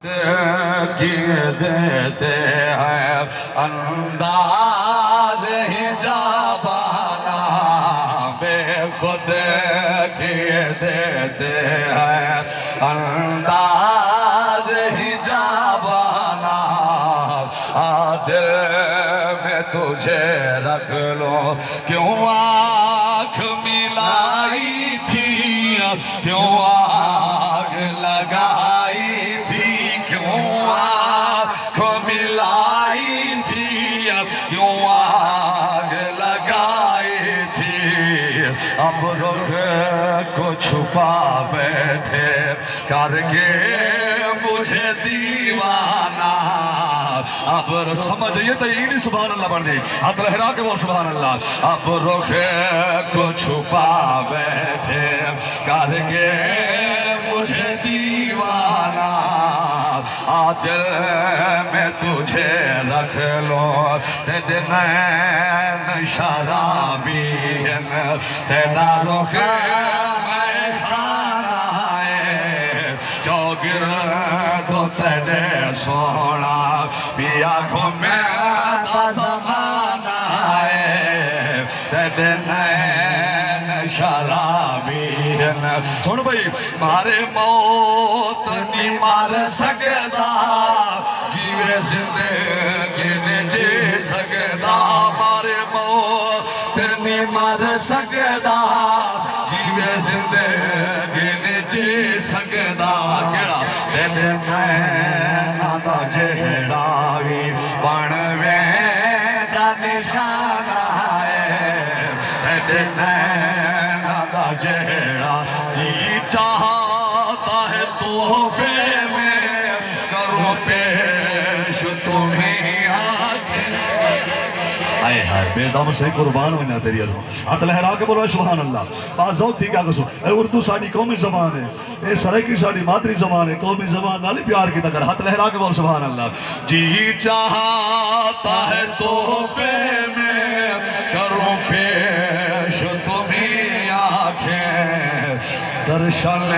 کیے دیتے ہیں انداز حجابانہ بے خود کیے دیتے ہیں انداز حجابانہ دل میں تجھے رکھ لو کیوں آنکھ ملائی تھی کیوں آگ لگائی تھی کیوں آنکھ ملائی تھی کیوں آگ لگائی تھی اب رخ کو چھپا بیٹھے کر کے مجھے دیوانہ اب سمجھئے تو یہ نہیں سبحان اللہ بڑھ دی ہاتھ لہرا کے بول سبحان اللہ اب رخ کو چھپا بیٹھے کر کے مجھے دیوانہ دل میں تجھے رکھ لو تیرے نین شرابی ہیں تیرا رخ میں کھانا ہے چوگر تو تیرے سونا پیا گھومے تو زمانہ ہے تیرے نین شرابی ہیں سن بھئی مارے موت نہیں مار سکتا جیوے زندگی نہیں جی سکتا مارے موت نہیں مار سکتا جیوے زندگی نہیں جی سکتا کیڑا تیرے نینا دا جہڑا وی بنوے دا نشانہ ہے تیرے نینا دا جہڑا جی چاہتا ہے تحفے میں کرو پیش تمہیں آگے آئے ہائے بے دم سے قربان ہونا تیری عظمت ہاتھ لہرا کے بولو سبحان اللہ بات ذوق تھی کیا کسو اے اردو ساڑی قومی زبان ہے اے سرائکی ساڑی مادری زبان ہے قومی زبان نالی پیار کی تکر ہاتھ لہرا کے بولو سبحان اللہ جی چاہتا ہے تحفے میں کرو پیش تمہیں آنکھیں درشن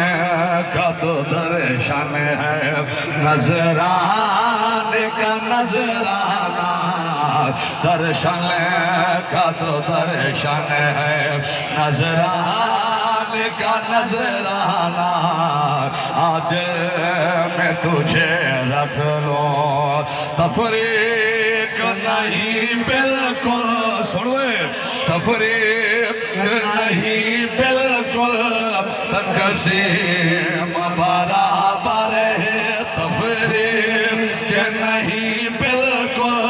کا تو درشن ہے نظران کا نظرانہ درشن کا تو درشن ہے نظران کا نظرانہ دل میں تجھے رکھ لو تفریق نہیں بالکل سنوے تفریق نہیں بالکل تقسیم برابر ہے تفریق نہیں بالکل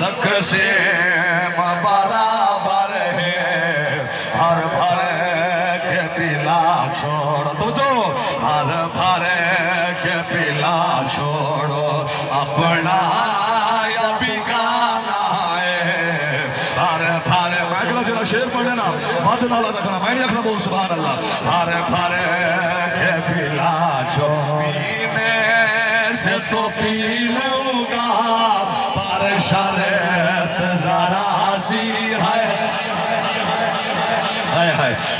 تقسیم برابر ہے ہر بھر کے پلا چھوڑ تو جو ہر بھر کے پلا چھوڑو اپنا یا بیگانہ ہے ہر بھر میں اگلا جنہ شیر پڑھنے نا بات نالا رکھنا میں نہیں رکھنا بول سبحان اللہ ہر بھر کے پلا چھوڑ پینے سے تو پی لوں گا پر شرط ذرا سی ہے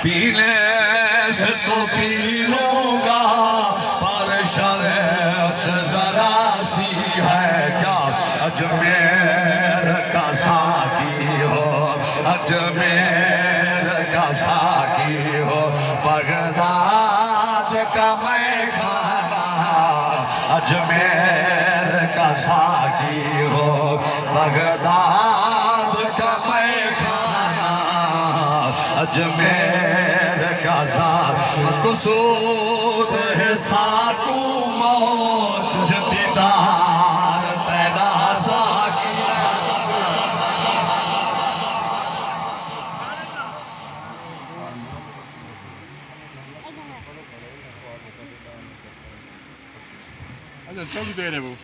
پینے سے تو پی لوں گا پر شرط ذرا سی ہے کیا اجمیر کا ساقی ہو اجمیر کا ساقی ہو بغداد کا میخانہ اجمیر کا ساقی ہو بغداد کا میخانہ اجمیر کا ساقی مقصود ہے ساکو موت جدیدار پیدا ساقی Allora, salutare voi.